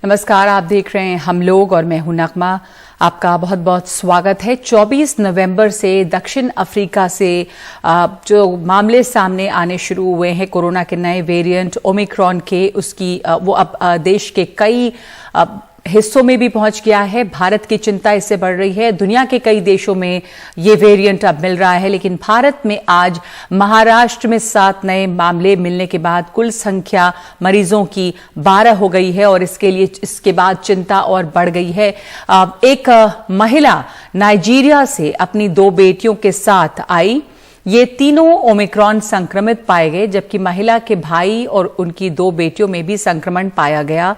नमस्कार, आप देख रहे हैं हम लोग और मैं हूं नगमा। आपका बहुत बहुत स्वागत है। 24 नवंबर से दक्षिण अफ्रीका से जो मामले सामने आने शुरू हुए हैं कोरोना के नए वेरिएंट ओमिक्रॉन के, उसकी वो अब देश के कई हिस्सों में भी पहुंच गया है। भारत की चिंता इससे बढ़ रही है। दुनिया के कई देशों में ये वेरिएंट अब मिल रहा है, लेकिन भारत में आज महाराष्ट्र में 7 नए मामले मिलने के बाद कुल संख्या मरीजों की 12 हो गई है और इसके बाद चिंता और बढ़ गई है। एक महिला नाइजीरिया से अपनी 2 बेटियों के साथ आई। ये तीनों ओमिक्रॉन संक्रमित पाए गए, जबकि महिला के भाई और उनकी 2 बेटियों में भी संक्रमण पाया गया।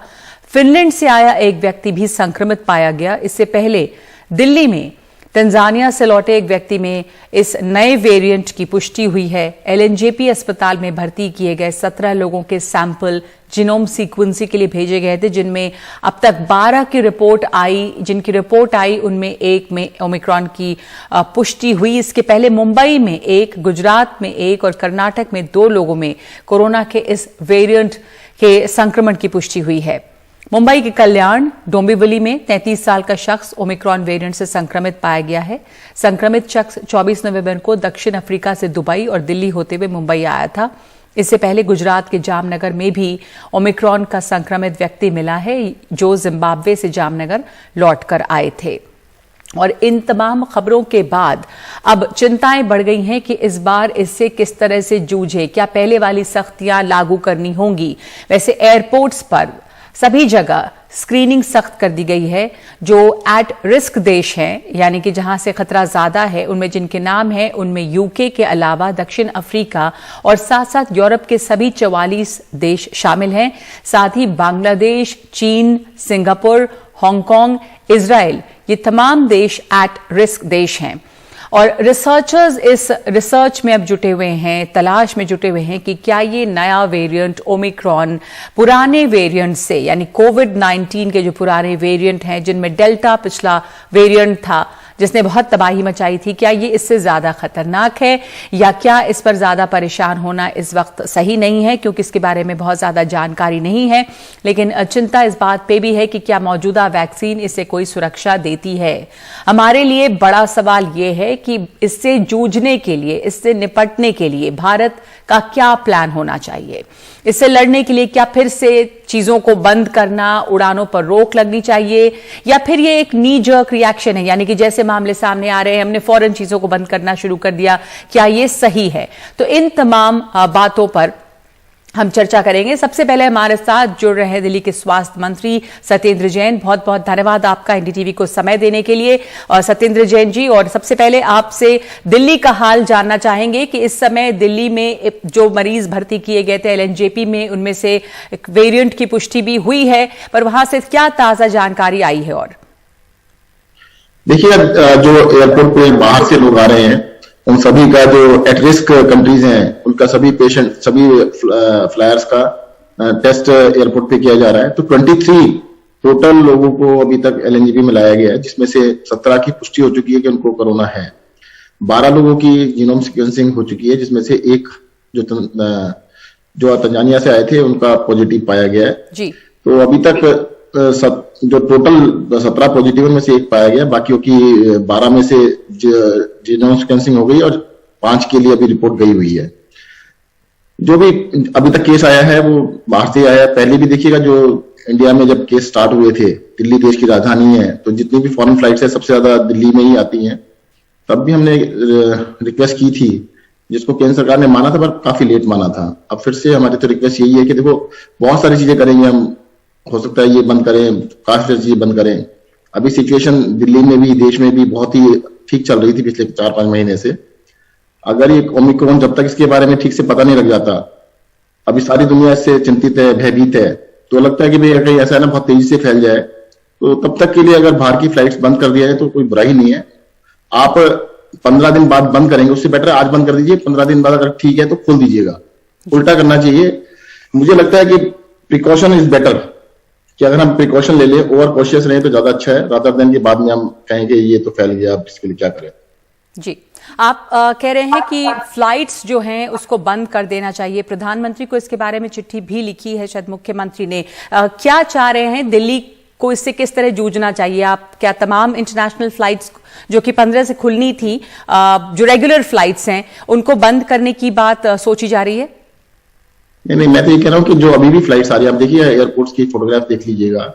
फिनलैंड से आया एक व्यक्ति भी संक्रमित पाया गया। इससे पहले दिल्ली में तंजानिया से लौटे एक व्यक्ति में इस नए वेरिएंट की पुष्टि हुई है। एलएनजेपी अस्पताल में भर्ती किए गए 17 लोगों के सैंपल जीनोम सीक्वेंसिंग के लिए भेजे गए थे, जिनमें अब तक 12 की रिपोर्ट आई। जिनकी रिपोर्ट आई उनमें एक में ओमिक्रॉन की पुष्टि हुई। इसके पहले मुंबई में 1, गुजरात में 1 और कर्नाटक में 2 लोगों में कोरोना के इस वेरिएंट के संक्रमण की पुष्टि हुई है। मुंबई के कल्याण डोंबिवली में 33 साल का शख्स ओमिक्रॉन वेरिएंट से संक्रमित पाया गया है। संक्रमित शख्स 24 नवंबर को दक्षिण अफ्रीका से दुबई और दिल्ली होते हुए मुंबई आया था। इससे पहले गुजरात के जामनगर में भी ओमिक्रॉन का संक्रमित व्यक्ति मिला है, जो जिम्बाब्वे से जामनगर लौटकर आए थे। और इन तमाम खबरों के बाद अब चिंताएं बढ़ गई हैं कि इस बार इससे किस तरह से जूझे। क्या पहले वाली सख्तियां लागू करनी होंगी? वैसे एयरपोर्ट्स पर सभी जगह स्क्रीनिंग सख्त कर दी गई है। जो एट रिस्क देश हैं, यानी कि जहां से खतरा ज्यादा है, उनमें जिनके नाम हैं उनमें यूके के अलावा दक्षिण अफ्रीका और साथ साथ यूरोप के सभी 44 देश शामिल हैं। साथ ही बांग्लादेश, चीन, सिंगापुर, हांगकांग, इजराइल, ये तमाम देश एट रिस्क देश हैं। और रिसर्चर्स इस रिसर्च में अब जुटे हुए हैं, तलाश में जुटे हुए हैं कि क्या ये नया वेरिएंट ओमिक्रॉन पुराने वेरिएंट से, यानी कोविड-19 के जो पुराने वेरिएंट हैं, जिनमें डेल्टा पिछला वेरिएंट था जिसने बहुत तबाही मचाई थी, क्या ये इससे ज्यादा खतरनाक है या क्या इस पर ज्यादा परेशान होना इस वक्त सही नहीं है, क्योंकि इसके बारे में बहुत ज्यादा जानकारी नहीं है। लेकिन चिंता इस बात पे भी है कि क्या मौजूदा वैक्सीन इससे कोई सुरक्षा देती है। हमारे लिए बड़ा सवाल ये है कि इससे जूझने के लिए, इससे निपटने के लिए भारत का क्या प्लान होना चाहिए। इससे लड़ने के लिए क्या फिर से चीजों को बंद करना, उड़ानों पर रोक लगनी चाहिए, या फिर ये एक नी जर्क रिएक्शन है, यानी कि जैसे मामले सामने आ रहे हैं हमने फौरन चीजों को बंद करना शुरू कर दिया। क्या ये सही है? तो इन तमाम बातों पर हम चर्चा करेंगे। सबसे पहले हमारे साथ जुड़ रहे हैं दिल्ली के स्वास्थ्य मंत्री सत्येंद्र जैन। बहुत बहुत धन्यवाद आपका एनडीटीवी को समय देने के लिए। और सत्येंद्र जैन जी, और सबसे पहले आपसे दिल्ली का हाल जानना चाहेंगे कि इस समय दिल्ली में जो मरीज भर्ती किए गए थे एलएनजेपी में, उनमें से एक वेरिएंट की पुष्टि भी हुई है, पर वहां से क्या ताजा जानकारी आई है? और देखिए, जो एयरपोर्ट पे बाहर से लोग आ रहे हैं, उन सभी का जो एट रिस्क कंट्रीज हैं, उनका सभी पेशेंट, सभी फ्लायर्स का टेस्ट एयरपोर्ट पे किया जा रहा है। तो 23 टोटल लोगों को अभी तक एलएनजेपी में लाया गया है, जिसमें से 17 की पुष्टि हो चुकी है कि उनको कोरोना है। 12 लोगों की जीनोम सीक्वेंसिंग हो चुकी है, जिसमें से एक जो तंजानिया से आए थे उनका पॉजिटिव पाया गया है जी। तो अभी तक जो टोटल 17 पॉजिटिव में से 1 पाया गया, बाकियों की 12 में से जीनोम सीक्वेंसिंग हो गई और 5 के लिए अभी रिपोर्ट गई हुई है। जो भी अभी तक केस आया है वो बाहर से आया है। पहले भी देखिएगा, जो इंडिया में जब केस स्टार्ट हुए थे, दिल्ली देश की राजधानी है, तो जितनी भी फॉरेन फ्लाइट्स है सबसे ज्यादा दिल्ली में ही आती हैं। तब भी हमने रिक्वेस्ट की थी, जिसको केंद्र सरकार ने माना था, पर काफी लेट माना था। अब फिर से हमारी तो रिक्वेस्ट यही है कि देखो, बहुत सारी चीजें करेंगे हम, हो सकता है ये बंद करें, काफी चीजें बंद करें। अभी सिचुएशन दिल्ली में भी, देश में भी बहुत ही ठीक चल रही थी पिछले 4-5 महीने से। अगर ये ओमिक्रॉन, जब तक इसके बारे में ठीक से पता नहीं लग जाता, अभी सारी दुनिया इससे चिंतित है, भयभीत है, तो लगता है कि भाई अगर ऐसा है ना बहुत तेजी से फैल जाए, तो तब तक के लिए अगर बाहर की फ्लाइट्स बंद कर दिया जाए तो कोई बुराई नहीं है। आप 15 दिन बाद बंद करेंगे, उससे बेटर आज बंद कर दीजिए। 15 दिन बाद अगर ठीक है तो खोल दीजिएगा, उल्टा करना चाहिए। मुझे लगता है कि प्रिकॉशन इज बेटर, कि अगर हम प्रिकॉशन ले लें, ओवर कॉशियस रहें तो ज्यादा अच्छा है, रादर देन कि बाद में हम कहेंगे ये तो फैल गया, अब इसके लिए क्या करें। जी, आप कह रहे हैं कि फ्लाइट्स जो हैं उसको बंद कर देना चाहिए। प्रधानमंत्री को इसके बारे में चिट्ठी भी लिखी है, शायद मुख्यमंत्री ने। क्या चाह रहे हैं, दिल्ली को इससे किस तरह जूझना चाहिए? आप क्या तमाम इंटरनेशनल फ्लाइट्स जो कि 15 से खुलनी थी, जो रेगुलर फ्लाइट्स हैं, उनको बंद करने की बात सोची जा रही है? नहीं, मैं तो ये कह रहा हूँ कि जो अभी भी फ्लाइट्स आ रही है, आप देखिए एयरपोर्ट्स की फोटोग्राफ देख लीजिएगा,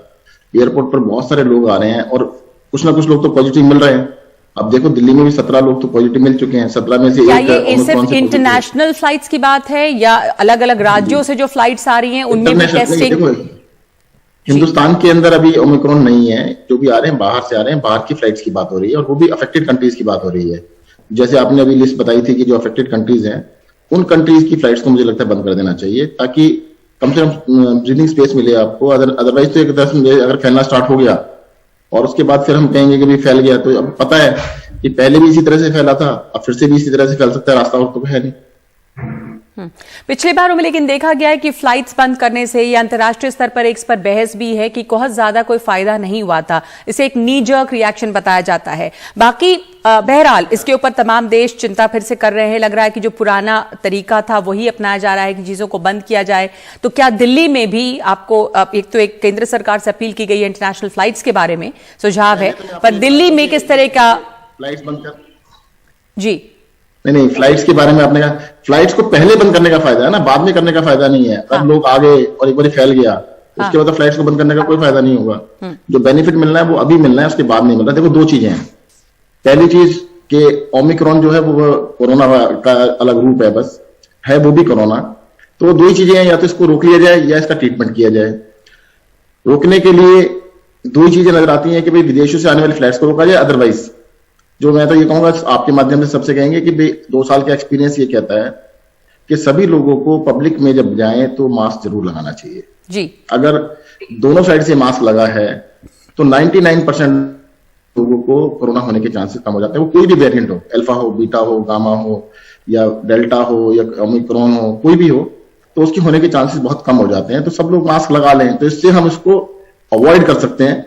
एयरपोर्ट पर बहुत सारे लोग आ रहे हैं और कुछ ना कुछ लोग तो पॉजिटिव मिल रहे हैं। अब देखो दिल्ली में भी 17 लोग तो पॉजिटिव मिल चुके हैं, 17 में से क्या एक ये सिर्फ इंटरनेशनल फ्लाइट्स की बात है या अलग अलग राज्यों से जो फ्लाइट्स आ रही हैं उनमें भी टेस्टिंग? हिंदुस्तान के अंदर अभी ओमिक्रॉन नहीं है, जो भी आ रहे हैं बाहर से आ रहे हैं, बाहर की फ्लाइट्स की बात हो रही है और वो भी अफेक्टेड कंट्रीज की बात हो रही है। जैसे आपने अभी लिस्ट बताई थी कि जो अफेक्टेड कंट्रीज हैं, उन कंट्रीज की फ्लाइट्स को मुझे लगता है बंद कर देना चाहिए, ताकि कम से कम ब्रीदिंग स्पेस मिले आपको। अदरवाइज तो एक तरह से अगर फैलना स्टार्ट हो गया और उसके बाद फिर हम कहेंगे कि भी फैल गया, तो अब पता है कि पहले भी इसी तरह से फैला था, अब फिर से भी इसी तरह से फैल सकता है, रास्ता और तो है नहीं। पिछले बारों में लेकिन देखा गया है कि फ्लाइट्स बंद करने से या अंतर्राष्ट्रीय स्तर पर एक इस पर बहस भी है कि बहुत ज्यादा कोई फायदा नहीं हुआ था। इसे एक नी जर्क रिएक्शन बताया जाता है। बाकी बहरहाल इसके ऊपर तमाम देश चिंता फिर से कर रहे हैं। लग रहा है कि जो पुराना तरीका था वही अपनाया जा रहा है कि चीजों को बंद किया जाए। तो क्या दिल्ली में भी आपको एक केंद्र सरकार से अपील की गई है इंटरनेशनल फ्लाइट्स के बारे में, सुझाव है, पर दिल्ली में किस तरह का फ्लाइट्स बंद कर? जी नहीं, फ्लाइट्स के बारे में आपने कहा, फ्लाइट्स को पहले बंद करने का फायदा है ना, बाद में करने का फायदा नहीं है। अब लोग आ गए और एक बार फैल गया, उसके बाद फ्लाइट्स को बंद करने का कोई फायदा नहीं होगा। जो बेनिफिट मिलना है वो अभी मिलना है, उसके बाद नहीं मिल रहा। देखो दो चीजें हैं। पहली चीज कि ओमिक्रॉन जो है वो कोरोना का अलग रूप है, बस है वो भी कोरोना। तो दो ही चीजें हैं, या तो इसको रोक लिया जाए या इसका ट्रीटमेंट किया जाए। रोकने के लिए दो ही चीजें नजर आती हैं कि भाई विदेशों से आने वाली फ्लाइट्स को रोका जाए, अदरवाइज जो मैं तो ये कहूंगा आपके माध्यम से सबसे कहेंगे कि भाई 2 साल का एक्सपीरियंस ये कहता है कि सभी लोगों को पब्लिक में जब जाएं तो मास्क जरूर लगाना चाहिए जी। अगर दोनों साइड से मास्क लगा है तो 99% लोगों को कोरोना होने के चांसेस कम हो जाते हैं। वो कोई भी वेरिएंट हो, अल्फा हो, बीटा हो, गामा हो या डेल्टा हो या ओमिक्रॉन हो, कोई भी हो, तो उसके होने के चांसेस बहुत कम हो जाते हैं। तो सब लोग मास्क लगा लें, तो इससे हम इसको अवॉइड कर सकते हैं,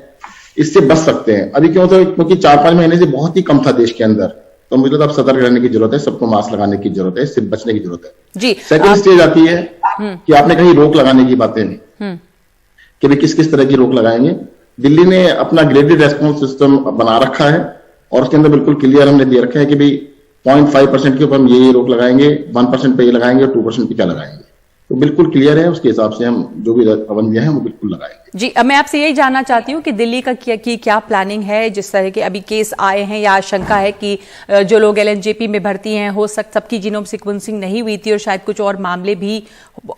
इससे बच सकते हैं। अभी क्यों? तो क्योंकि 4-5 महीने से बहुत ही कम था देश के अंदर, तो मुझे लगता है अब सतर्क रहने की जरूरत है, सबको मास्क लगाने की जरूरत है, इससे बचने की जरूरत है जी। सेकंड स्टेज आती है कि आपने कहीं रोक लगाने की बातें कि भाई किस किस तरह की रोक लगाएंगे। दिल्ली ने अपना ग्रेडेड रेस्पॉन्स सिस्टम बना रखा है और उसके अंदर बिल्कुल क्लियर हमने दे रखा है कि भाई 0.5% के ऊपर हम ये रोक लगाएंगे, 1% पे ये लगाएंगे और 2% पे क्या लगाएंगे। तो बिल्कुल क्लियर है, उसके हिसाब से हम जो भी पाबंदियां हैं वो बिल्कुल लगाएंगे जी। अब मैं आपसे यही जानना चाहती हूँ कि दिल्ली का क्या प्लानिंग है, जिस तरह के अभी केस आए हैं या आशंका है कि जो लोग LNJP में भर्ती हैं, हो सकता सबकी जीनोम सीक्वेंसिंग नहीं हुई थी और शायद कुछ और मामले भी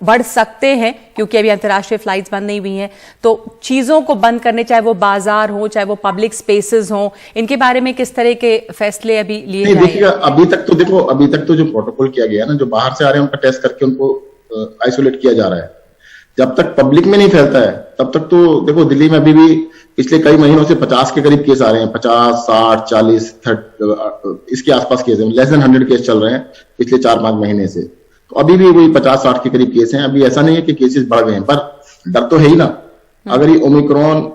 बढ़ सकते हैं क्योंकि अभी अंतर्राष्ट्रीय फ्लाइट्स बंद नहीं हुई हैं। तो चीजों को बंद करने, चाहे वो बाजार हो, चाहे वो पब्लिक स्पेसेस हो, इनके बारे में किस तरह के फैसले अभी लिए जाएंगे? देखिएगा, अभी तक तो जो प्रोटोकॉल किया गया ना, जो बाहर से आ रहे हैं उनका टेस्ट करके उनको आइसोलेट किया जा रहा है। जब तक पब्लिक में नहीं फैलता है तब तक तो देखो दिल्ली में अभी भी पिछले कई महीनों से 50 के करीब केस आ रहे हैं, 50, 60, 40, 30 इसके आसपास केस है, लेस देन 100 केस चल रहे हैं पिछले 4-5 महीने से। तो अभी भी वही 50-60 के करीब केस हैं। अभी ऐसा नहीं है कि केसेस बढ़ गए हैं, पर डर तो है ही ना। अगर ये ओमिक्रॉन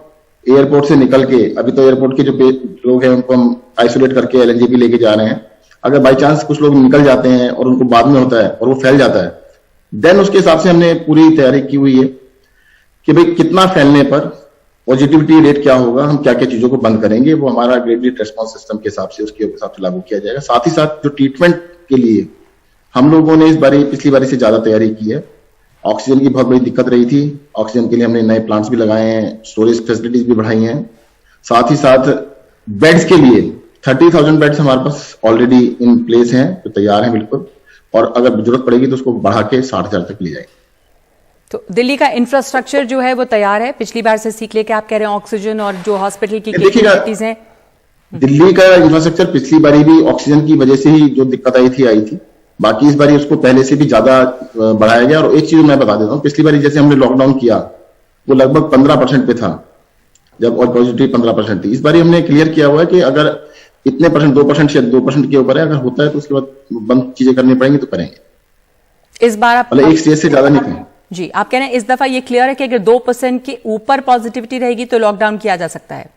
एयरपोर्ट से निकल के, अभी तो एयरपोर्ट के जो लोग हैं उनको हम आइसोलेट करके LNJP लेके जा रहे हैं, अगर बाई चांस कुछ लोग निकल जाते हैं और उनको बाद में होता है और वो फैल जाता है, देन उसके हिसाब से हमने पूरी तैयारी की हुई है कि भाई कितना फैलने पर पॉजिटिविटी रेट क्या होगा, हम क्या क्या चीजों को बंद करेंगे, वो हमारा ग्रेडेड रेस्पॉन्स सिस्टम के हिसाब से उसके हिसाब से लागू किया जाएगा। साथ ही साथ जो ट्रीटमेंट के लिए हम लोगों ने पिछली बारी से ज्यादा तैयारी की है। ऑक्सीजन की बहुत बड़ी दिक्कत रही थी, ऑक्सीजन के लिए हमने नए प्लांट्स भी लगाए हैं, स्टोरेज फैसिलिटीज भी बढ़ाई हैं। साथ ही साथ बेड्स के लिए 30,000 बेड्स हमारे पास ऑलरेडी इन प्लेस हैं, तो तैयार हैं बिल्कुल, और अगर जरूरत पड़ेगी तो उसको बढ़ा के 60,000 तक ले जाएंगे। तो दिल्ली का इंफ्रास्ट्रक्चर जो है वो तैयार है, पिछली बार से सीख लेके आप कह रहे हैं ऑक्सीजन और जो हॉस्पिटल की कैपेसिटीज हैं। दिल्ली का इंफ्रास्ट्रक्चर पिछली बारी भी ऑक्सीजन की वजह से ही जो दिक्कत आई थी। बाकी इस बारी उसको पहले से भी ज्यादा बढ़ाया गया। और एक चीज मैं बता देता हूँ, पिछली बारी जैसे हमने लॉकडाउन किया वो लगभग 15% पे था जब, और पॉजिटिव 15% थी। इस बारी हमने क्लियर किया हुआ है कि अगर इतने परसेंट, 2% या 2% के ऊपर है, अगर होता है तो उसके बाद बंद चीजें करनी पड़ेंगी तो करेंगे। इस बार आप एक स्टेज से ज्यादा नहीं करें जी। आप कह रहे हैं इस दफा ये क्लियर है कि अगर 2% के ऊपर पॉजिटिविटी रहेगी तो लॉकडाउन किया जा सकता है?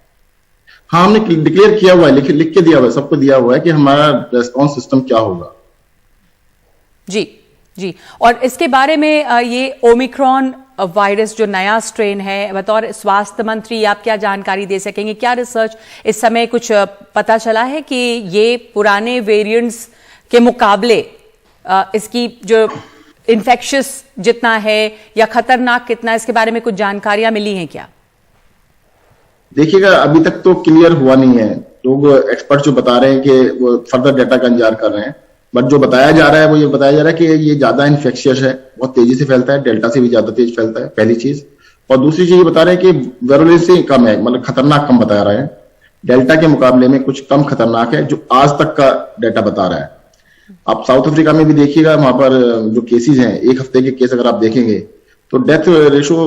हाँ, हमने डिक्लेयर किया हुआ है, लिख के दिया हुआ है, सबको दिया हुआ है कि हमारा रेस्पॉन्स सिस्टम क्या होगा। जी जी। और इसके बारे में ये ओमिक्रॉन वायरस जो नया स्ट्रेन है, बतौर स्वास्थ्य मंत्री आप क्या जानकारी दे सकेंगे? क्या रिसर्च इस समय कुछ पता चला है कि ये पुराने वेरिएंट्स के मुकाबले इसकी जो इन्फेक्शियस जितना है या खतरनाक कितना, इसके बारे में कुछ जानकारियां मिली हैं क्या? देखिएगा, अभी तक तो क्लियर हुआ नहीं है। लोग एक्सपर्ट जो बता रहे हैं कि वो फर्दर डाटा का इंतजार कर रहे हैं, बट जो बताया जा रहा है वो ये बताया जा रहा है कि ये ज्यादा इन्फेक्शियस है, बहुत तेजी से फैलता है, डेल्टा से भी ज्यादा तेज फैलता है, पहली चीज। और दूसरी चीज ये बता रहे हैं कि वायरुलेंसी कम है, मतलब खतरनाक कम बता रहा है, डेल्टा के मुकाबले में कुछ कम खतरनाक है, जो आज तक का डाटा बता रहा है। आप साउथ अफ्रीका में भी देखिएगा, वहां पर जो केसेस हैं, एक हफ्ते के केस अगर आप देखेंगे तो डेथ रेशो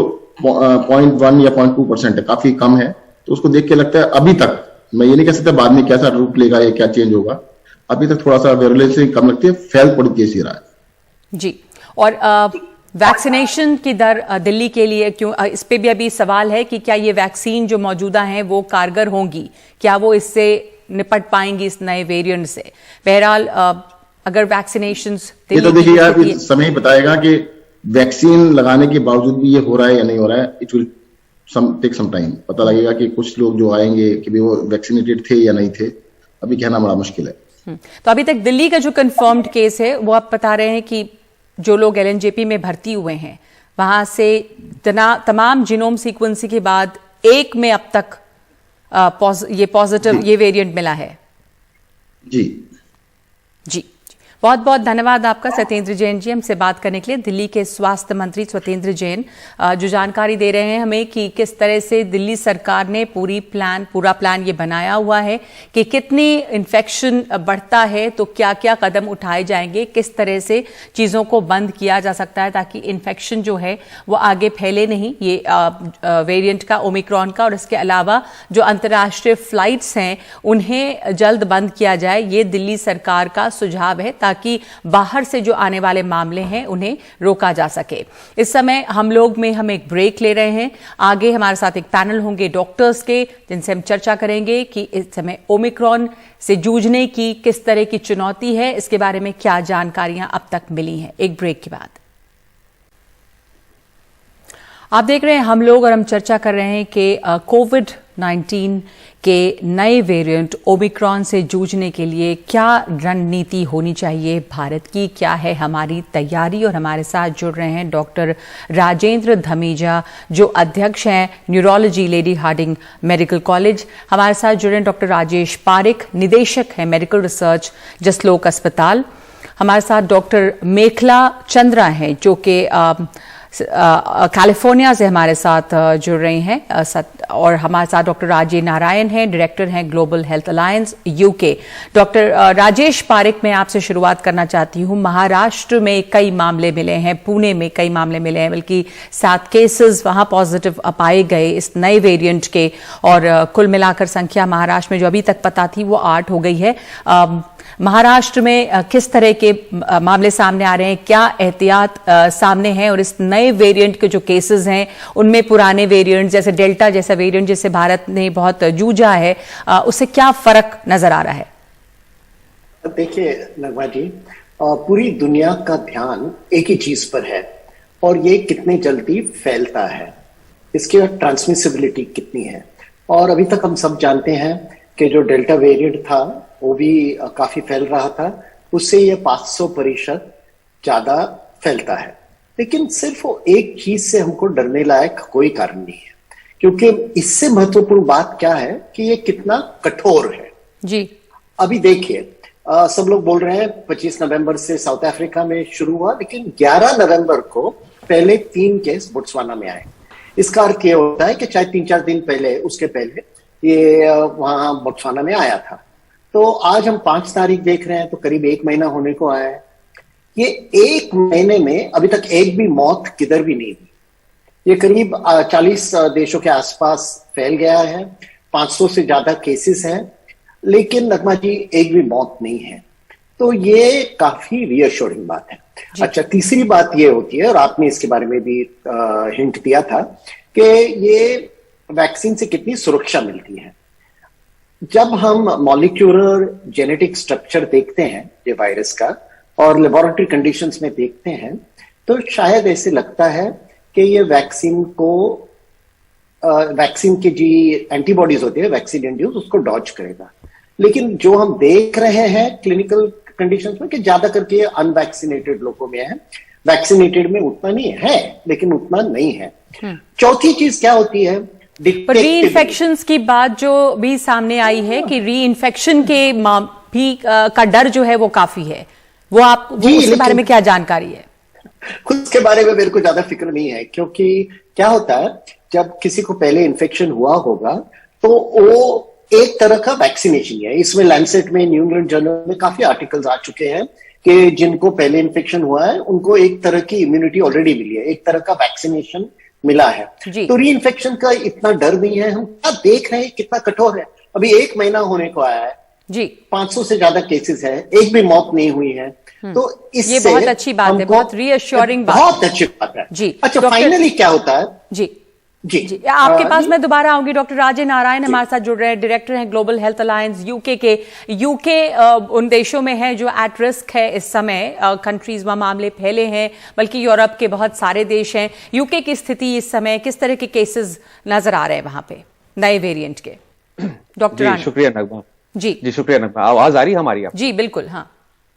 0.1 या 0.2% है, काफी कम है। तो उसको देख के लगता है अभी तक, मैं ये नहीं कह सकता बाद में कैसा रूप लेगा या क्या चेंज होगा, अभी तक थोड़ा सा वायरुलेंस कम लगती है, फैल थोड़ी तेज ही रहा है। जी। और वैक्सीनेशन की दर दिल्ली के लिए क्यों, इस पे भी अभी सवाल है कि क्या ये वैक्सीन जो मौजूदा है वो कारगर होंगी, क्या वो इससे निपट पाएंगी इस नए वेरिएंट से? बहरहाल अगर वैक्सीनेशन, ये तो देखिए आप समय ही बताएगा कि वैक्सीन लगाने के बावजूद भी ये हो रहा है या नहीं हो रहा है। It will take some time, पता लगेगा कि कुछ लोग जो आएंगे कि भी वो वैक्सीनेटेड थे या नहीं थे, अभी कहना बड़ा मुश्किल है। तो अभी तक दिल्ली का जो कंफर्म्ड केस है वो आप बता रहे हैं कि जो लोग LNJP में भर्ती हुए हैं वहां से तमाम जीनोम सीक्वेंसिंग के बाद एक में अब तक ये पॉजिटिव ये वेरिएंट मिला है। जी जी, बहुत बहुत धन्यवाद आपका सत्येंद्र जैन जी, हमसे बात करने के लिए। दिल्ली के स्वास्थ्य मंत्री सत्येंद्र जैन जो जानकारी दे रहे हैं हमें कि किस तरह से दिल्ली सरकार ने पूरा प्लान ये बनाया हुआ है कि कितनी इन्फेक्शन बढ़ता है तो क्या क्या कदम उठाए जाएंगे, किस तरह से चीज़ों को बंद किया जा सकता है ताकि इन्फेक्शन जो है वो आगे फैले नहीं, ये वेरिएंट का, ओमिक्रॉन का। और इसके अलावा जो अंतर्राष्ट्रीय फ्लाइट्स हैं उन्हें जल्द बंद किया जाए, ये दिल्ली सरकार का सुझाव है ताकि बाहर से जो आने वाले मामले हैं उन्हें रोका जा सके। इस समय हम एक ब्रेक ले रहे हैं। आगे हमारे साथ एक पैनल होंगे डॉक्टर्स के, जिनसे हम चर्चा करेंगे कि इस समय ओमिक्रॉन से जूझने की किस तरह की चुनौती है, इसके बारे में क्या जानकारियां अब तक मिली हैं। एक ब्रेक के बाद आप देख रहे हैं और हम चर्चा कर रहे हैं कि कोविड-19 के नए वेरिएंट ओमिक्रॉन से जूझने के लिए क्या रणनीति होनी चाहिए भारत की, क्या है हमारी तैयारी। और हमारे साथ जुड़ रहे हैं डॉक्टर राजेंद्र धमीजा जो अध्यक्ष हैं neurology Lady Hardinge Medical College. हमारे साथ जुड़े हैं डॉक्टर राजेश पारिक, निदेशक हैं मेडिकल रिसर्च जसलोक अस्पताल। हमारे साथ डॉक्टर मेखला चंद्रा हैं जो कि कैलिफोर्निया से हमारे साथ जुड़ रही हैं। और हमारे साथ डॉक्टर राजे नारायण हैं, डायरेक्टर हैं Global Health Alliance UK। Doctor Rajesh Pareek, मैं आपसे शुरुआत करना चाहती हूं। महाराष्ट्र में कई मामले मिले हैं, पुणे में कई मामले मिले हैं, बल्कि 7 केसेस वहां पॉजिटिव पाए गए इस नए वेरिएंट के, और कुल मिलाकर संख्या महाराष्ट्र में जो अभी तक पता थी वो 8 हो गई है। महाराष्ट्र में किस तरह के मामले सामने आ रहे हैं, क्या एहतियात सामने हैं, और इस नए वेरिएंट के जो केसेस हैं उनमें पुराने वेरिएंट जैसे डेल्टा जैसा वेरिएंट जिससे भारत ने बहुत जूझा है, उससे क्या फर्क नजर आ रहा है? देखिए नगमा जी, पूरी दुनिया का ध्यान एक ही चीज पर है, और ये कितनी जल्दी फैलता है, इसकी ट्रांसमिसिबिलिटी कितनी है। और अभी तक हम सब जानते हैं कि जो डेल्टा वेरिएंट था वो भी काफी फैल रहा था, उससे ये 500% ज्यादा फैलता है। लेकिन सिर्फ वो एक चीज से हमको डरने लायक कोई कारण नहीं है, क्योंकि इससे महत्वपूर्ण बात क्या है कि ये कितना कठोर है। जी, अभी देखिए, सब लोग बोल रहे हैं 25 नवंबर से साउथ अफ्रीका में शुरू हुआ, लेकिन 11 नवंबर को पहले 3 केस बोत्सवाना में आए। इसका अर्थ ये होता है कि शायद 3-4 दिन पहले, उसके पहले ये वहां बोत्सवाना में आया था। तो आज हम 5 तारीख देख रहे हैं, तो करीब 1 महीना होने को आया है। ये 1 महीने में अभी तक एक भी मौत किधर भी नहीं हुई। ये करीब 40 देशों के आसपास फैल गया है, 500 से ज्यादा केसेस हैं, लेकिन नगमा जी एक भी मौत नहीं है। तो ये काफी रियश्योरिंग बात है। अच्छा, तीसरी बात ये होती है, और आपने इसके बारे में भी हिंट दिया था, कि ये वैक्सीन से कितनी सुरक्षा मिलती है। जब हम मॉलिक्यूलर जेनेटिक स्ट्रक्चर देखते हैं ये वायरस का और लेबोरेटरी कंडीशंस में देखते हैं, तो शायद ऐसे लगता है कि ये वैक्सीन की जी एंटीबॉडीज होती है वैक्सीन इंड्यूस, उसको डॉज करेगा। लेकिन जो हम देख रहे हैं क्लिनिकल कंडीशंस में कि ज्यादा करके ये अनवैक्सीनेटेड लोगों में है, वैक्सीनेटेड में उतना नहीं है, लेकिन उतना नहीं है। चौथी चीज क्या होती है, पर री इन्फेक्शन की बात जो भी सामने आई है कि री इन्फेक्शन के भी का डर जो है वो काफी है, वो उसके बारे में क्या जानकारी है? उसके बारे में मेरे को ज्यादा फिक्र नहीं है, क्योंकि क्या होता है जब किसी को पहले इन्फेक्शन हुआ होगा तो वो एक तरह का वैक्सीनेशन है। इसमें लैंसेट में, न्यू इंग्लैंड जर्नल में काफी आर्टिकल्स आ चुके हैं कि जिनको पहले इन्फेक्शन हुआ है उनको एक तरह की इम्यूनिटी ऑलरेडी मिली है, एक तरह का वैक्सीनेशन मिला है। तो री इन्फेक्शन का इतना डर नहीं है। हम क्या देख रहे हैं कितना कठोर है, अभी 1 महीना होने को आया है जी, 500 से ज्यादा केसेस है, एक भी मौत नहीं हुई है। तो इससे ये बहुत अच्छी बात है, बहुत रीअश्योरिंग बात, बहुत अच्छी बात है जी। अच्छा, फाइनली क्या होता है जी जी, आपके पास मैं दोबारा आऊंगी। डॉक्टर राजे नारायण हमारे साथ जुड़ रहे हैं, डायरेक्टर हैं ग्लोबल हेल्थ अलायंस यूके के। यूके उन देशों में है जो एट रिस्क है इस समय, कंट्रीज में मामले फैले हैं, बल्कि यूरोप के बहुत सारे देश हैं। यूके की स्थिति इस समय किस तरह के केसेस नजर आ रहे हैं वहां पे नए वेरिएंट के? डॉक्टर शुक्रिया नगमा जी शुक्रिया नगमा। आवाज आ रही है हमारी आप? जी बिल्कुल, हाँ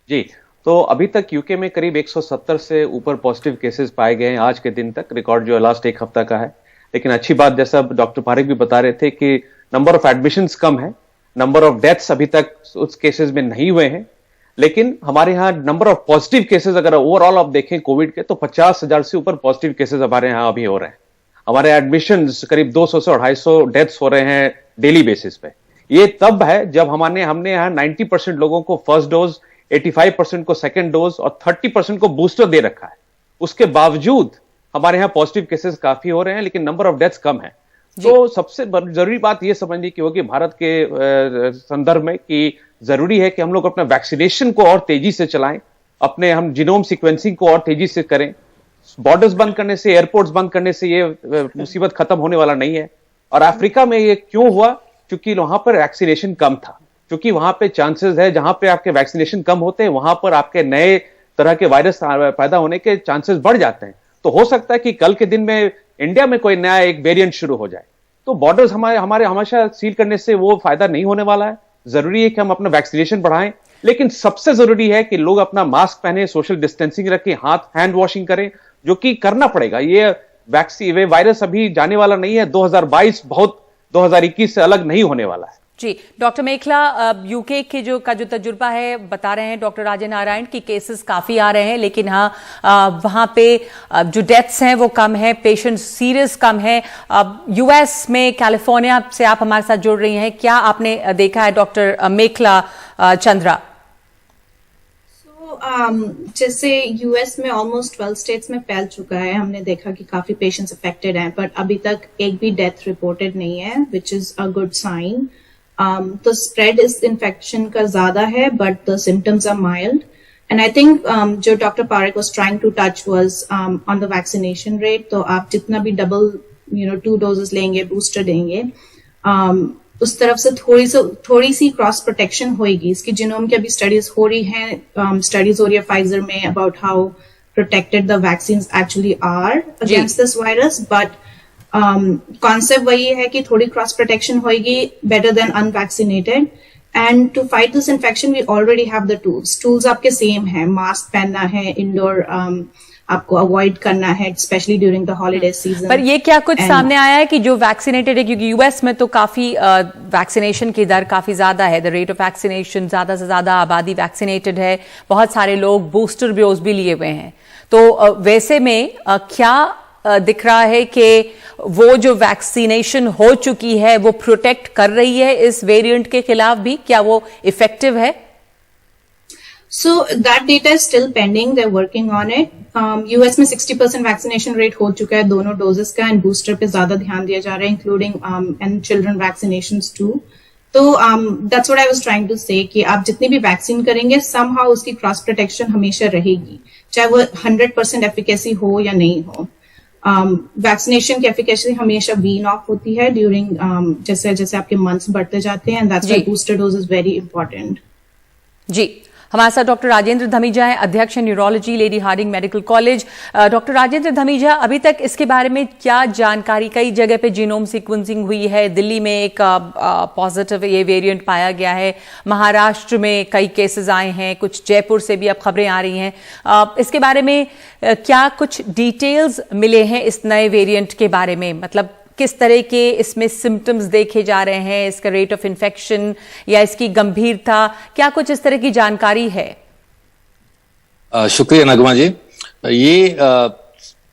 जी। तो अभी तक यूके में करीब 170 से ऊपर पॉजिटिव केसेस पाए गए हैं आज के दिन तक, रिकॉर्ड जो लास्ट एक हफ्ता का है। लेकिन अच्छी बात, जैसा डॉक्टर पारेख भी बता रहे थे कि नंबर ऑफ एडमिशंस कम है, नंबर ऑफ डेथ्स अभी तक उस केसेस में नहीं हुए हैं। लेकिन हमारे यहाँ नंबर ऑफ पॉजिटिव केसेस अगर ओवरऑल आप देखें कोविड के, तो 50,000 से ऊपर पॉजिटिव केसेस हमारे यहाँ अभी हो रहे हैं। हमारे एडमिशंस करीब 200 से 250 डेथ्स हो रहे हैं डेली बेसिस पे। ये तब है जब हमने यहाँ 90% लोगों को फर्स्ट डोज, 85% को सेकेंड डोज और 30% को बूस्टर दे रखा है। उसके बावजूद हमारे यहाँ पॉजिटिव केसेस काफी हो रहे हैं, लेकिन नंबर ऑफ डेथ्स कम है। तो सबसे जरूरी बात यह समझने की होगी भारत के संदर्भ में कि जरूरी है कि हम लोग अपना वैक्सीनेशन को और तेजी से चलाएं, हम जीनोम सीक्वेंसिंग को और तेजी से करें। बॉर्डर्स बंद करने से, एयरपोर्ट्स बंद करने से ये मुसीबत खत्म होने वाला नहीं है। और अफ्रीका में ये क्यों हुआ? क्योंकि वहां पर वैक्सीनेशन कम था, क्योंकि वहां पे चांसेस है, जहां पे आपके वैक्सीनेशन कम होते हैं वहां पर आपके नए तरह के वायरस पैदा होने के चांसेस बढ़ जाते हैं। तो हो सकता है कि कल के दिन में इंडिया में कोई नया एक वेरिएंट शुरू हो जाए। तो बॉर्डर्स हमारे हमेशा सील करने से वो फायदा नहीं होने वाला है। जरूरी है कि हम अपना वैक्सीनेशन बढ़ाएं, लेकिन सबसे जरूरी है कि लोग अपना मास्क पहने, सोशल डिस्टेंसिंग रखें, हैंड वॉशिंग करें, जो कि करना पड़ेगा। ये वायरस अभी जाने वाला नहीं है। 2022 बहुत 2021 से अलग नहीं होने वाला है। जी, डॉक्टर मेखला, यूके के जो तजुर्बा है, बता रहे हैं डॉक्टर राजे नारायण की केसेस काफी आ रहे हैं, लेकिन हाँ वहां पे जो डेथ्स हैं वो कम है, पेशेंट सीरियस कम है। यूएस में कैलिफोर्निया से आप हमारे साथ जुड़ रही हैं, क्या आपने देखा है डॉक्टर मेखला चंद्रा? जैसे यूएस में ऑलमोस्ट 12 स्टेट्स में फैल चुका है, हमने देखा कि काफी पेशेंट्स अफेक्टेड हैं, बट अभी तक एक भी डेथ रिपोर्टेड नहीं है, which is a good sign. तो स्प्रेड इस इन्फेक्शन का ज्यादा है, but the symptoms are mild. And I think जो doctor Parekh was trying to touch was on the vaccination rate. तो आप जितना भी डबल 2 डोजेस लेंगे, बूस्टर देंगे, उस तरफ से थोड़ी सी क्रॉस प्रोटेक्शन होगी। इसकी जिनोम की अभी स्टडीज हो रही हैं, स्टडीज हो रही है फाइजर में about how protected the vaccine actually are against this virus. But concept वही है कि थोड़ी क्रॉस प्रोटेक्शन होगी, better than unvaccinated. And to fight this infection we already have the tools आपके सेम है, मास्क पहनना है, इंडोर आपको अवॉइड करना है, specially during the holiday season. पर ये क्या कुछ सामने आया है कि जो वैक्सीनेटेड है, क्योंकि यूएस में तो काफी वैक्सीनेशन की दर काफी ज्यादा है, द रेट ऑफ वैक्सीनेशन, ज्यादा से ज्यादा आबादी वैक्सीनेटेड है, बहुत सारे लोग बूस्टर डोज भी लिए हुए हैं। तो वैसे में क्या दिख रहा है कि वो जो वैक्सीनेशन हो चुकी है वो प्रोटेक्ट कर रही है इस वेरिएंट के खिलाफ भी? क्या वो इफेक्टिव है? So that data is still pending. They're working on it. US में 60% वैक्सीनेशन रेट हो चुका है दोनों डोजेस का, एंड बूस्टर पे ज्यादा ध्यान दिया जा रहा है, including and children vaccinations too. तो that's what I was trying to say कि आप जितनी भी वैक्सीन करेंगे, somehow उसकी क्रॉस प्रोटेक्शन हमेशा रहेगी, चाहे वो 100% एफिकेसी हो या नहीं हो। वैक्सीनेशन की एफिकेसी हमेशा वीन ऑफ होती है ड्यूरिंग जैसे जैसे आपके मंथ्स बढ़ते जाते हैं, that's why booster dose is very important. जी, हमारे साथ डॉक्टर राजेंद्र धमीजा हैं, अध्यक्ष neurology Lady Hardinge Medical College. Doctor Rajendra Dhamija, अभी तक इसके बारे में क्या जानकारी? कई जगह पे जीनोम सीक्वेंसिंग हुई है, दिल्ली में एक पॉजिटिव ये वेरिएंट पाया गया है, महाराष्ट्र में कई केसेस आए हैं, कुछ जयपुर से भी अब खबरें आ रही हैं। इसके बारे में क्या कुछ डिटेल्स मिले हैं इस नए वेरिएंट के बारे में? मतलब किस तरह के इसमें सिम्टम्स देखे जा रहे हैं, इसका रेट ऑफ इन्फेक्शन या इसकी गंभीरता, क्या कुछ इस तरह की जानकारी है? शुक्रिया नगमा जी। ये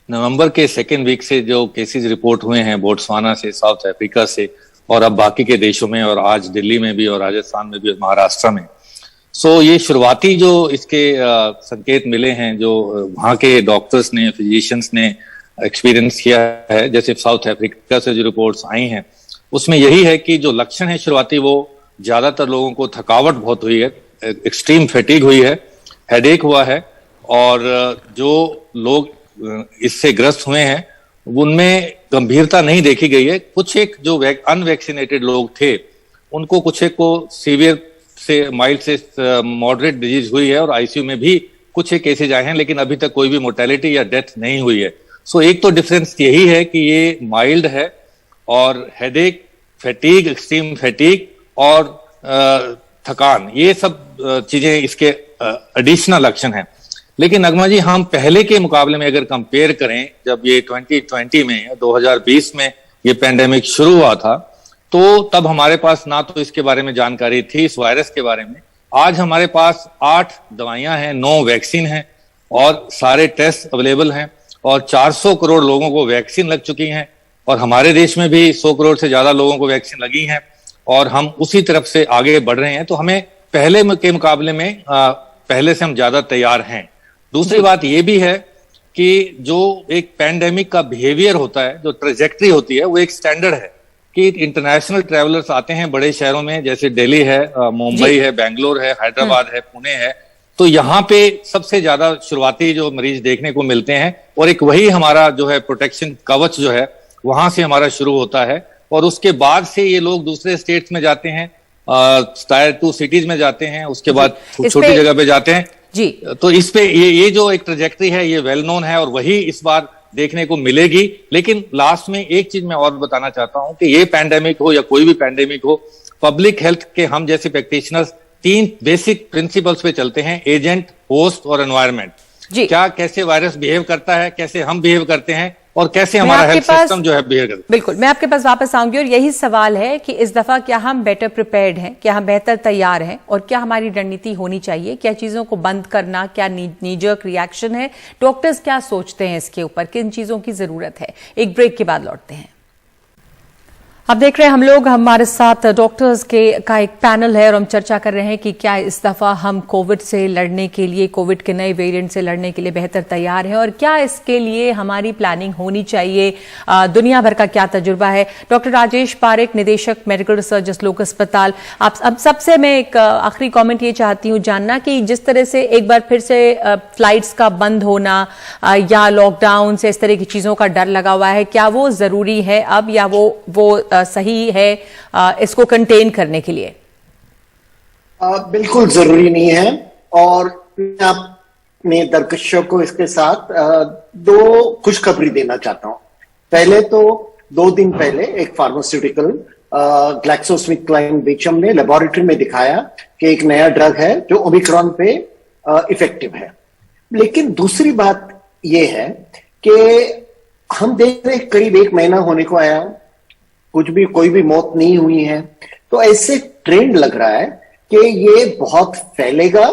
नवंबर के सेकेंड वीक से जो केसेस रिपोर्ट हुए हैं बोट्सवाना से, साउथ अफ्रीका से और अब बाकी के देशों में, और आज दिल्ली में भी और राजस्थान में भी और महाराष्ट्र में, सो ये शुरुआती जो इसके संकेत मिले हैं, जो वहाँ के डॉक्टर्स ने, फिजिशियंस ने एक्सपीरियंस किया है, जैसे साउथ अफ्रीका से जो रिपोर्ट्स आई हैं, उसमें यही है कि जो लक्षण है शुरुआती, वो ज्यादातर लोगों को थकावट बहुत हुई है, एक्सट्रीम फैटिग हुई है, हेडेक हुआ है, और जो लोग इससे ग्रस्त हुए हैं उनमें गंभीरता नहीं देखी गई है। कुछ एक जो अनवैक्सीनेटेड लोग थे उनको कुछ एक को सीवियर से माइल्ड से मॉडरेट डिजीज हुई है, और आईसीयू में भी कुछ एक केसेज आए हैं, लेकिन अभी तक कोई भी मोर्टेलिटी या डेथ नहीं हुई है। सो एक तो डिफरेंस यही है कि ये माइल्ड है, और हेडेक, फैटीग, एक्सट्रीम फैटीग और थकान, ये सब चीजें इसके एडिशनल लक्षण हैं। लेकिन नगमा जी, हम पहले के मुकाबले में अगर कंपेयर करें, जब ये 2020 में, 2020 में ये पेंडेमिक शुरू हुआ था, तो तब हमारे पास ना तो इसके बारे में जानकारी थी, इस वायरस के बारे में। आज हमारे पास 8 दवाइयां हैं, 9 वैक्सीन हैं, और सारे टेस्ट अवेलेबल हैं, और 400 करोड़ लोगों को वैक्सीन लग चुकी हैं, और हमारे देश में भी 100 करोड़ से ज्यादा लोगों को वैक्सीन लगी हैं, और हम उसी तरफ से आगे बढ़ रहे हैं। तो हमें पहले के मुकाबले में पहले से हम ज्यादा तैयार हैं। दूसरी बात ये भी है कि जो एक पैंडेमिक का बिहेवियर होता है, जो ट्रेजेक्ट्री होती है, वो एक स्टैंडर्ड है कि इंटरनेशनल ट्रैवलर्स आते हैं बड़े शहरों में, जैसे दिल्ली है, मुंबई है, बेंगलोर है, हैदराबाद है, पुणे है, तो यहाँ पे सबसे ज्यादा शुरुआती जो मरीज देखने को मिलते हैं, और एक वही हमारा जो है प्रोटेक्शन कवच जो है वहां से हमारा शुरू होता है, और उसके बाद से ये लोग दूसरे स्टेट्स में जाते हैं, टायर 2 सिटीज में जाते हैं, उसके बाद छोटी जगह पे जाते हैं जी। तो इस पे ये जो एक ट्रेजेक्ट्री है, ये वेल नोन है, और वही इस बार देखने को मिलेगी। लेकिन लास्ट में एक चीज मैं और बताना चाहता हूं कि ये पैंडेमिक हो या कोई भी पैंडेमिक हो, पब्लिक हेल्थ के हम जैसे प्रैक्टिशनर्स 3 बेसिक प्रिंसिपल्स पे चलते हैं, एजेंट, होस्ट और एनवायरनमेंट। क्या कैसे वायरस बिहेव करता है, कैसे हम बिहेव करते हैं, और कैसे हमारा हेल्थ सिस्टम जो है बिहेव करता है। बिल्कुल, मैं आपके पास वापस आऊंगी, और यही सवाल है कि इस दफा क्या हम बेटर प्रिपेयर्ड हैं, क्या हम बेहतर तैयार हैं, और क्या हमारी रणनीति होनी चाहिए, क्या चीजों को बंद करना, क्या नीजर्क रिएक्शन है, डॉक्टर्स क्या सोचते हैं इसके ऊपर, किन चीजों की जरूरत है। एक ब्रेक के बाद लौटते हैं। अब देख रहे हैं हम लोग, हमारे साथ डॉक्टर्स का एक पैनल है, और हम चर्चा कर रहे हैं कि क्या इस दफा हम कोविड से लड़ने के लिए, कोविड के नए वेरिएंट से लड़ने के लिए बेहतर तैयार हैं, और क्या इसके लिए हमारी प्लानिंग होनी चाहिए, दुनिया भर का क्या तजुर्बा है। डॉक्टर राजेश पारेख, निदेशक मेडिकल रिसर्च जसलोक अस्पताल, आप अब सबसे मैं एक आखिरी कॉमेंट ये चाहती हूँ जानना कि जिस तरह से एक बार फिर से फ्लाइट्स का बंद होना या लॉकडाउन से इस तरह की चीजों का डर लगा हुआ है, क्या वो जरूरी है अब, या वो सही है इसको कंटेन करने के लिए? बिल्कुल जरूरी नहीं है, और मैं अपने दर्शकों को इसके साथ 2 खुशखबरी देना चाहता हूं। पहले तो 2 दिन पहले एक फार्मास्यूटिकल ग्लैक्सोस्मिथक्लाइन बेचम ने लेबोरेटरी में दिखाया कि एक नया ड्रग है जो ओमिक्रॉन पे इफेक्टिव है। लेकिन दूसरी बात यह है कि हम देख रहे करीब 1 महीना होने को आया, कोई भी मौत नहीं हुई है, तो ऐसे ट्रेंड लग रहा है कि ये बहुत फैलेगा,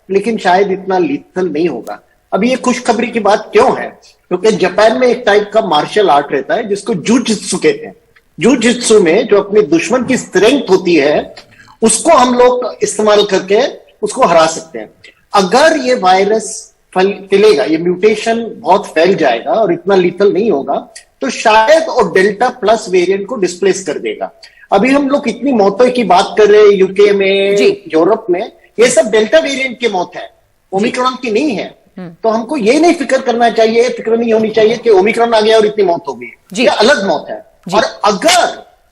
लेकिन शायद इतना लीथल नहीं होगा। अब ये खुशखबरी की बात क्यों है? क्योंकि जापान में एक टाइप का मार्शल आर्ट रहता है जिसको जूजित्सु कहते हैं। जूजित्सु में जो अपने दुश्मन की स्ट्रेंथ होती है, उसको हम लोग इस्तेमाल करके उसको हरा सकते हैं। अगर ये वायरस फैलेगा, ये म्यूटेशन बहुत फैल जाएगा और इतना लीथल नहीं होगा, तो शायद और डेल्टा प्लस वेरिएंट को डिस्प्लेस कर देगा। अभी हम लोग इतनी मौतों की बात कर रहे हैं यूके में, यूरोप में, ये सब डेल्टा वेरिएंट की मौत है, ओमिक्रॉन की नहीं है। तो हमको ये नहीं फिक्र करना चाहिए, फिक्र नहीं होनी चाहिए कि ओमिक्रॉन आ गया और इतनी मौत हो गई। ये अलग मौत है। और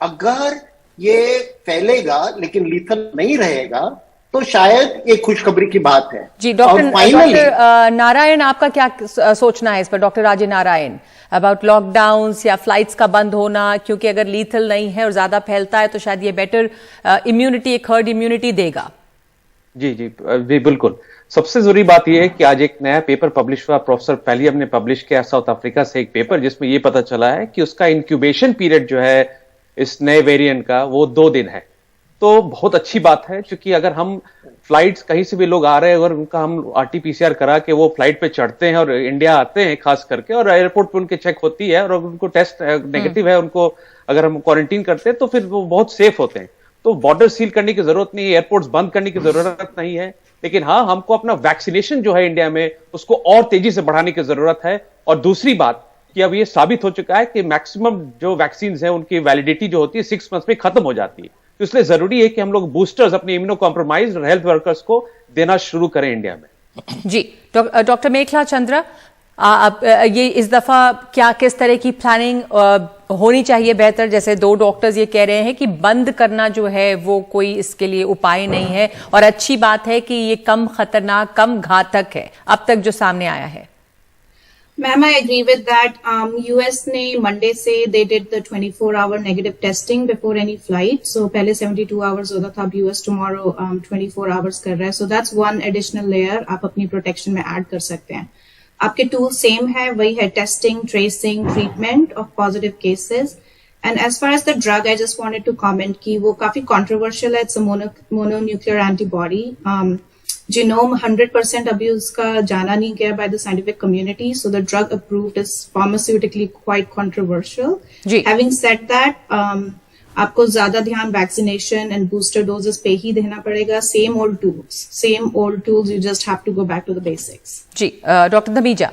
अगर ये फैलेगा लेकिन लीथल नहीं रहेगा तो शायद एक खुशखबरी की बात है। जी डॉक्टर नारायण, आपका क्या सोचना है इस पर? Doctor Raje Narayan, about lockdowns या फ्लाइट्स का बंद होना, क्योंकि अगर लीथल नहीं है और ज्यादा फैलता है तो शायद ये बेटर इम्यूनिटी, एक हर्ड इम्यूनिटी देगा। जी जी जी बिल्कुल। सबसे जरूरी बात यह है कि आज एक नया पेपर पब्लिश हुआ, प्रोफेसर पैलियम ने पब्लिश किया साउथ अफ्रीका से एक पेपर, जिसमें यह पता चला है कि उसका इंक्यूबेशन पीरियड जो है इस नए वेरिएंट का वो 2 दिन है। तो बहुत अच्छी बात है, क्योंकि अगर हम फ्लाइट्स कहीं से भी लोग आ रहे हैं और उनका हम आरटीपीसीआर करा के वो फ्लाइट पे चढ़ते हैं और इंडिया आते हैं खास करके, और एयरपोर्ट पे उनके चेक होती है और उनको टेस्ट नेगेटिव है, उनको अगर हम क्वारंटीन करते हैं तो फिर वो बहुत सेफ होते हैं। तो बॉर्डर सील करने की जरूरत नहीं है, एयरपोर्ट्स बंद करने की जरूरत नहीं है, लेकिन हाँ हमको अपना वैक्सीनेशन जो है इंडिया में उसको और तेजी से बढ़ाने की जरूरत है। और दूसरी बात कि अब ये साबित हो चुका है कि मैक्सिमम जो वैक्सीन है उनकी वैलिडिटी जो होती है 6 मंथ्स में खत्म हो जाती है। तो इसलिए जरूरी है कि हम लोग बूस्टर्स अपने इम्यूनो कॉम्प्रोमाइज्ड हेल्थ वर्कर्स को देना शुरू करें इंडिया में। जी डॉक्टर मेखला चंद्र, ये इस दफा क्या किस तरह की प्लानिंग होनी चाहिए बेहतर? जैसे 2 डॉक्टर्स ये कह रहे हैं कि बंद करना जो है वो कोई इसके लिए उपाय नहीं है, और अच्छी बात है कि ये कम खतरनाक, कम घातक है अब तक जो सामने आया है। Ma'am, I agree with that. US ने Monday से they did the 24-hour negative testing before any flight. So पहले 72 hours होता था, अब US tomorrow 24 hours कर रहा है. So that's one additional layer आप अपनी protection में add कर सकते हैं. आपके tools same है, वही है testing, tracing, treatment of positive cases. And as far as the drug, I just wanted to comment कि वो काफी controversial है. It's a mononuclear antibody. Genome 100% अभी उसका जाना नहीं गया by the scientific community, so the drug approved is pharmaceutically quite controversial. Having said that, आपको ज्यादा ध्यान वैक्सीनेशन एंड बूस्टर डोजेस पे ही देना पड़ेगा. Same old tools, you just have to go back to the basics. जी doctor Dhamija.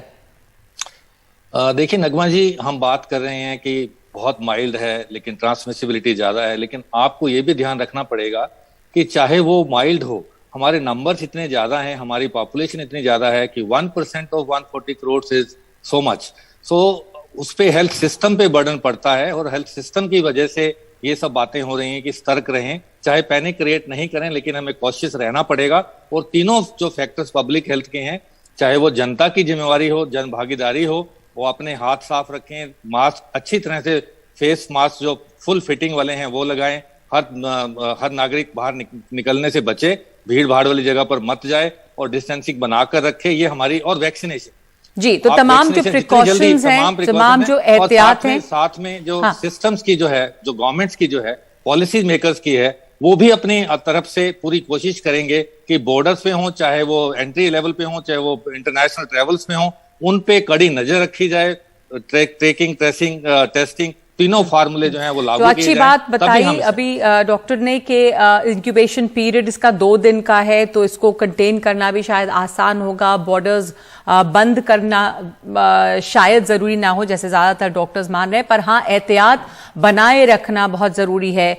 देखिए नगमा जी, हम बात कर रहे हैं कि बहुत माइल्ड है लेकिन ट्रांसमिसिबिलिटी ज्यादा है, लेकिन आपको ये भी ध्यान रखना पड़ेगा कि चाहे वो माइल्ड हो, हमारे नंबर्स इतने ज्यादा हैं, हमारी पॉपुलेशन इतनी ज्यादा है कि 1% of 140 crore is so much. So उस पे हेल्थ सिस्टम पे बर्डन पड़ता है, और हेल्थ सिस्टम की वजह से ये सब बातें हो रही हैं कि सतर्क रहें, चाहे पैनिक क्रिएट नहीं करें, लेकिन हमें कॉशियस रहना पड़ेगा. और तीनों जो फैक्टर्स पब्लिक हेल्थ के हैं, चाहे वो जनता की जिम्मेवारी हो, जन भागीदारी हो, वो अपने हाथ साफ रखें, मास्क अच्छी तरह से, फेस मास्क जो फुल फिटिंग वाले हैं वो लगाएं, हर नागरिक बाहर निकलने से बचे, भीड़ भाड़ वाली जगह पर मत जाए, और डिस्टेंसिंग बनाकर रखे. ये हमारी, और वैक्सीनेशन जी, तो तमाम जो प्रिकॉशंस हैं, तमाम जो एहतियात हैं, साथ में जो सिस्टम्स की जो है, जो गवर्नमेंट्स की जो है, पॉलिसी मेकर्स की है, वो भी अपनी तरफ से पूरी कोशिश करेंगे कि बॉर्डर्स पे हो, चाहे वो एंट्री लेवल पे हो, चाहे वो इंटरनेशनल ट्रेवल्स में हो, उन पे कड़ी नजर रखी जाए. ट्रैकिंग, ट्रेसिंग, टेस्टिंग, तीनों फार्मूले जो हैं वो लागू किए जाएं. तो अच्छी बात बताई अभी डॉक्टर ने कि इंक्यूबेशन पीरियड इसका 2 दिन का है, तो इसको कंटेन करना भी शायद आसान होगा. बॉर्डर्स बंद करना शायद जरूरी ना हो, जैसे ज्यादातर डॉक्टर्स मान रहे हैं, पर हाँ एहतियात बनाए रखना बहुत जरूरी है,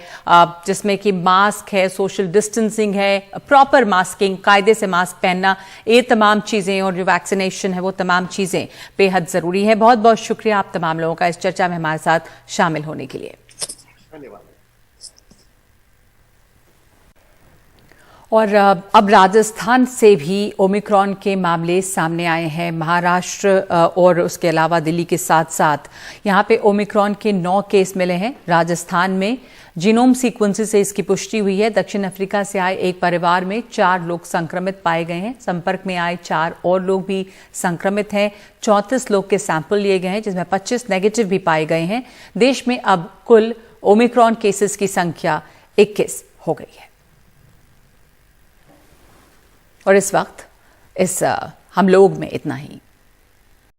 जिसमें कि मास्क है, सोशल डिस्टेंसिंग है, प्रॉपर मास्किंग, कायदे से मास्क पहनना, ये तमाम चीजें, और जो वैक्सीनेशन है वो तमाम चीजें बेहद जरूरी है. बहुत बहुत शुक्रिया आप तमाम लोगों का इस चर्चा में हमारे साथ शामिल होने के लिए. धन्यवाद. और अब राजस्थान से भी ओमिक्रॉन के मामले सामने आए हैं. महाराष्ट्र और उसके अलावा दिल्ली के साथ साथ यहाँ पे ओमिक्रॉन के 9 केस मिले हैं. राजस्थान में जीनोम सीक्वेंस से इसकी पुष्टि हुई है. दक्षिण अफ्रीका से आए एक परिवार में 4 लोग संक्रमित पाए गए हैं. संपर्क में आए 4 और लोग भी संक्रमित हैं. 34 लोग के सैंपल लिए गए हैं, जिसमें 25 नेगेटिव भी पाए गए हैं. देश में अब कुल ओमिक्रॉन केसेस की संख्या 21 हो गई है. और इस वक्त इस हम लोग में इतना ही.